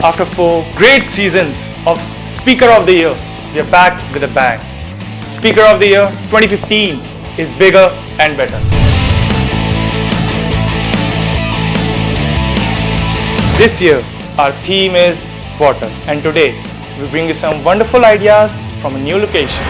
after 4 great seasons of Speaker of the Year, we are back with a bang. Speaker of the Year 2015 is bigger and better. This year, our theme is water, and today we bring you some wonderful ideas from a new location.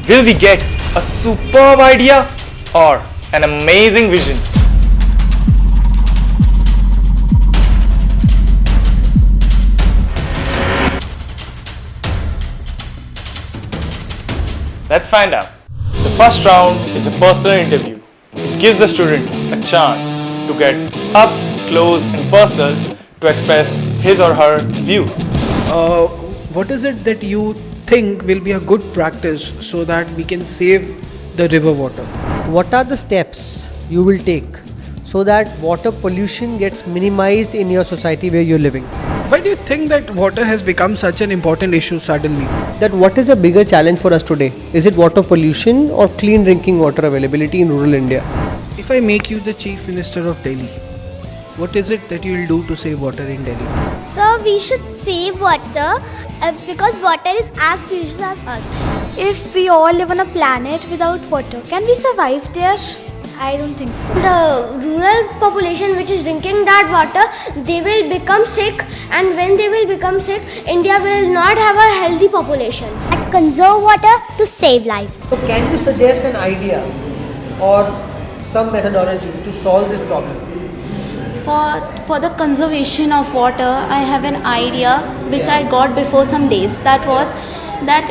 Will we get a superb idea or an amazing vision? Let's find out. The first round is a personal interview. It gives the student a chance to get up close and personal to express his or her views. What is it that you think will be a good practice so that we can save the river water? What are the steps you will take so that water pollution gets minimized in your society where you're living? Why do you think that water has become such an important issue suddenly? That what is a bigger challenge for us today? Is it water pollution or clean drinking water availability in rural India? If I make you the Chief Minister of Delhi, what is it that you will do to save water in Delhi? So we should save water because water is as precious as us. If we all live on a planet without water, can we survive there? I don't think so. The rural population which is drinking that water, they will become sick, and when they will become sick, India will not have a healthy population. Conserve water to save life. So can you suggest an idea or some methodology to solve this problem? For the conservation of water, I have an idea which I got before some days. That was that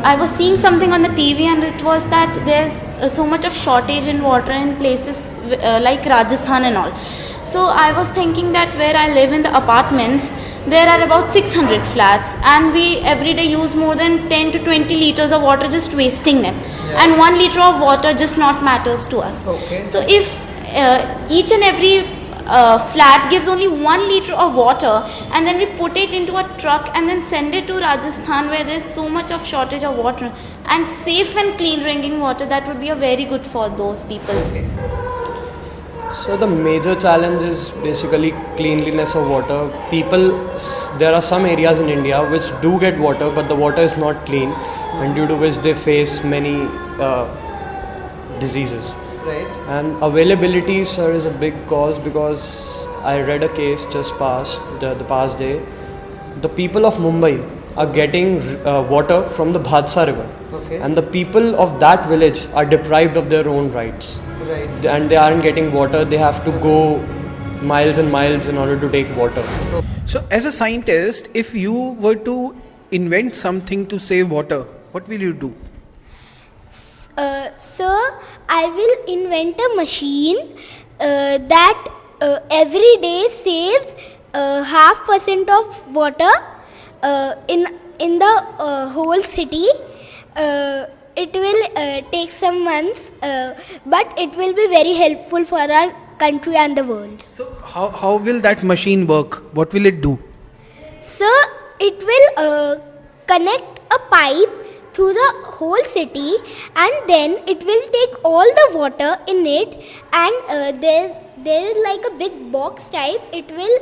I was seeing something on the TV, and it was that there's so much of shortage in water in places like Rajasthan and all. So I was thinking that where I live in the apartments, there are about 600 flats, and we every day use more than 10 to 20 liters of water just wasting them. And 1 liter of water just not matters to us. Okay. So if each and every flat gives only 1 liter of water, and then we put it into a truck and then send it to Rajasthan where there's so much of shortage of water, and safe and clean drinking water, that would be a very good for those people. So the major challenge is basically cleanliness of water. There are some areas in India which do get water, but the water is not clean, and due to which they face many diseases. Right. And availability, sir, is a big cause, because I read a case just past the past day. The people of Mumbai are getting water from the Bhadsa river, Okay. and the people of that village are deprived of their own rights, Right. and they aren't getting water. They have to go miles and miles in order to take water. So, as a scientist, if you were to invent something to save water, what will you do? Sir, I will invent a machine that every day saves 0.5% of water in the whole city. It will take some months, but it will be very helpful for our country and the world. So, how will that machine work? What will it do? Sir, it will connect a pipe through the whole city, and then it will take all the water in it, and there is like a big box type. It will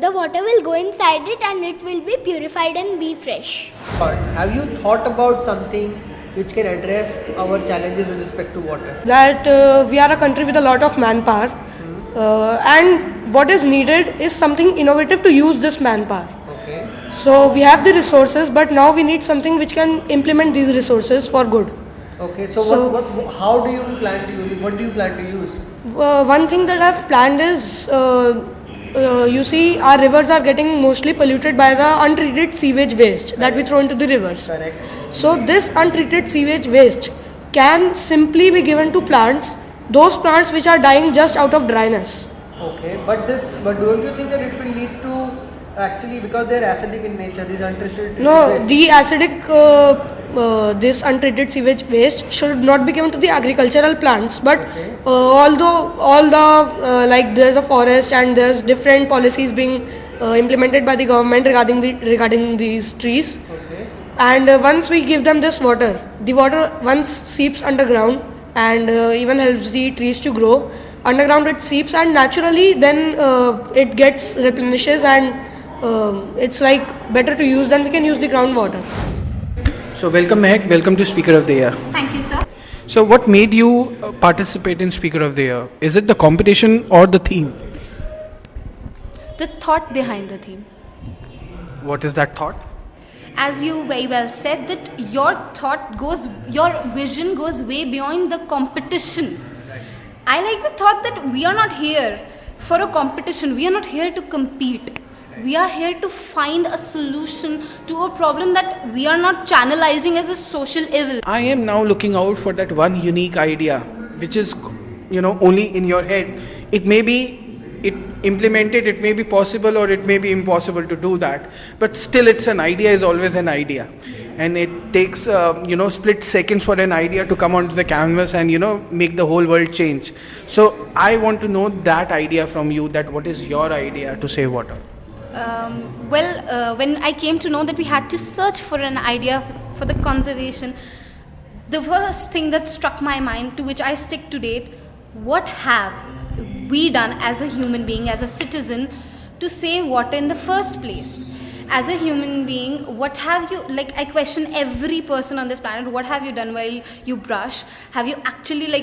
the water will go inside it, and it will be purified and be fresh. But have you thought about something which can address our challenges with respect to water? That we are a country with a lot of manpower, and what is needed is something innovative to use this manpower. Okay. So we have the resources, but now we need something which can implement these resources for good. Okay. So, So- how do you plan to use it? What do you plan to use? One thing that I've planned is, you see, our rivers are getting mostly polluted by the untreated sewage waste that we throw into the rivers. Correct. So this untreated sewage waste can simply be given to plants, those plants which are dying just out of dryness. Okay. But don't you think that it will lead to actually, because they are acidic in nature, these untreated No, waste? the acidic, this untreated sewage waste should not be given to the agricultural plants. But although all the like there's a forest and there's different policies being implemented by the government regarding these trees. And once we give them this water, the water once seeps underground and even helps the trees to grow. Underground it seeps and naturally then it gets replenishes, and it's like better to use than we can use the groundwater. So welcome Mehak, welcome to Speaker of the Year. Thank you, sir. So what made you participate in Speaker of the Year? Is it the competition or the theme? The thought behind the theme. What is that thought? As you very well said, that your vision goes way beyond the competition. I like the thought that we are not here for a competition. We are not here to compete. We are here to find a solution to a problem that we are not channelizing as a social evil. I am now looking out for that one unique idea which is, only in your head. It may be implemented, it may be possible or it may be impossible to do that, but still it's an idea, is always an idea, and it takes split seconds for an idea to come onto the canvas and make the whole world change. So I want to know that idea from you, that what is your idea to save water? When I came to know that we had to search for an idea for the conservation, the first thing that struck my mind, to which I stick to date, what have we done as a human being, as a citizen, to save water in the first place? As a human being, what have you, I question every person on this planet, what have you done while you brush? Have you actually,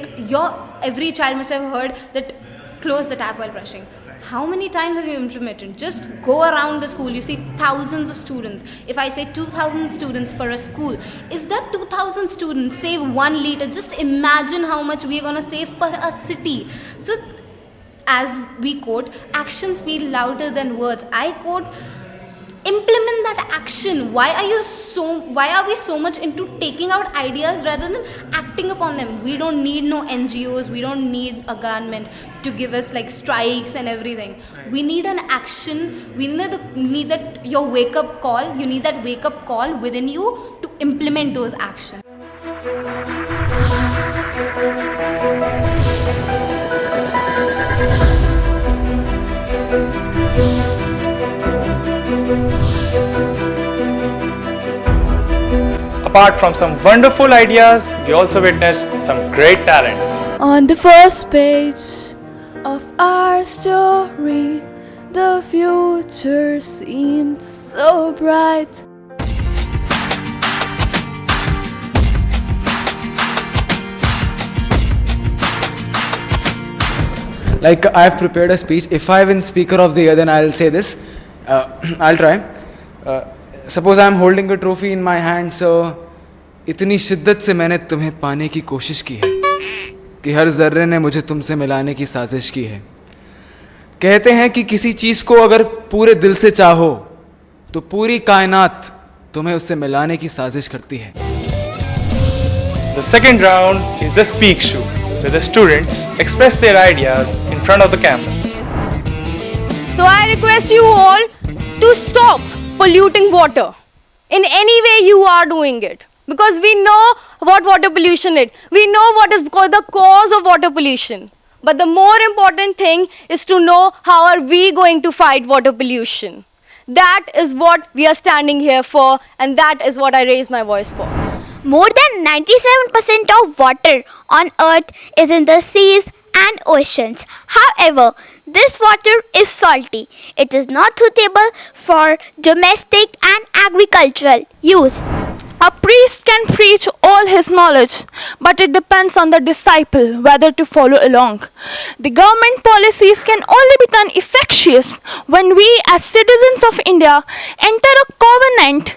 every child must have heard that close the tap while brushing. How many times have you implemented? Just go around the school, you see thousands of students. If I say 2,000 students per a school, if that 2,000 students save 1 liter, just imagine how much we are going to save per a city. So, as we quote, actions speak louder than words. I quote, implement that action. Why are we so much into taking out ideas rather than acting upon them? We don't need no NGOs, we don't need a government to give us strikes and everything. We need an action. We need that your wake up call. You need that wake up call within you to implement those actions. Apart from some wonderful ideas, we also witnessed some great talents. On the first page of our story, the future seemed so bright. I've prepared a speech. If I win Speaker of the Year, then I'll say this. I'll try. Suppose I'm holding a trophy in my hand, so इतनी शिद्दत से मैंने तुम्हें पाने की कोशिश की है कि हर जर्रे ने मुझे तुमसे मिलाने की साजिश की है. कहते हैं कि किसी चीज को अगर पूरे दिल से चाहो तो पूरी कायनात तुम्हें उससे मिलाने की साजिश करती है. The second round is the Speak Show, where the students express their ideas in front of the camera. So I request you all to stop polluting water in any way you are doing it, because we know what water pollution is. We know what is the cause of water pollution. But the more important thing is to know how are we going to fight water pollution. That is what we are standing here for, and that is what I raise my voice for. More than 97% of water on earth is in the seas and oceans. However, this water is salty. It is not suitable for domestic and agricultural use. A priest can preach all his knowledge, but it depends on the disciple whether to follow along. The government policies can only become effectuous when we as citizens of India enter a covenant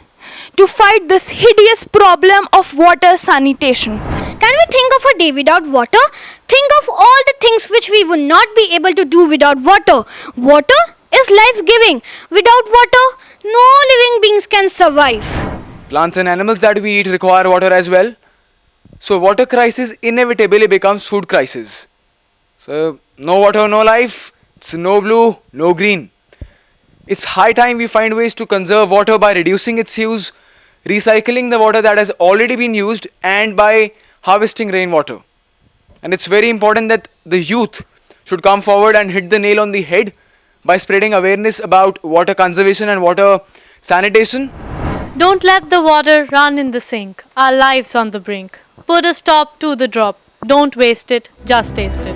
to fight this hideous problem of water sanitation. Can we think of a day without water? Think of all the things which we would not be able to do without water. Water is life-giving. Without water, no living beings can survive. Plants and animals that we eat require water as well. So water crisis inevitably becomes food crisis. So no water, no life. It's no blue, no green. It's high time we find ways to conserve water by reducing its use, recycling the water that has already been used, and by harvesting rainwater. And it's very important that the youth should come forward and hit the nail on the head by spreading awareness about water conservation and water sanitation. Don't let the water run in the sink. Our lives on the brink. Put a stop to the drop. Don't waste it, just taste it.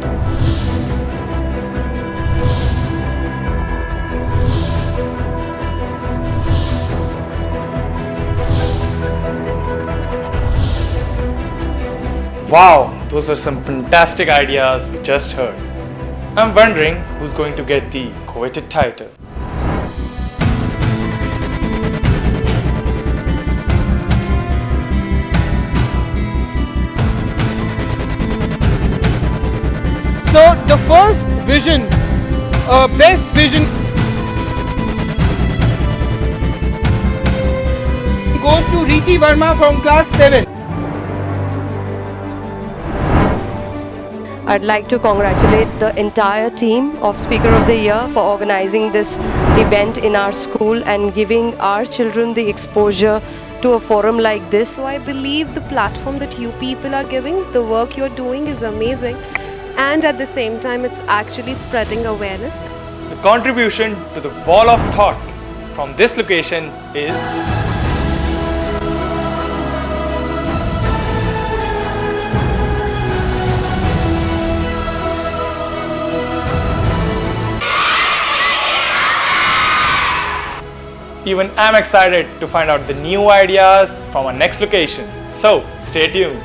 Wow, those were some fantastic ideas we just heard. I'm wondering who's going to get the coveted title. So the first vision, best vision, goes to Riti Verma from class 7. I'd like to congratulate the entire team of Speaker of the Year for organizing this event in our school and giving our children the exposure to a forum like this. So I believe the platform that you people are giving, the work you're doing is amazing, and at the same time it's actually spreading awareness. The contribution to the wall of thought from this location is even I'm excited to find out the new ideas from our next location. So stay tuned.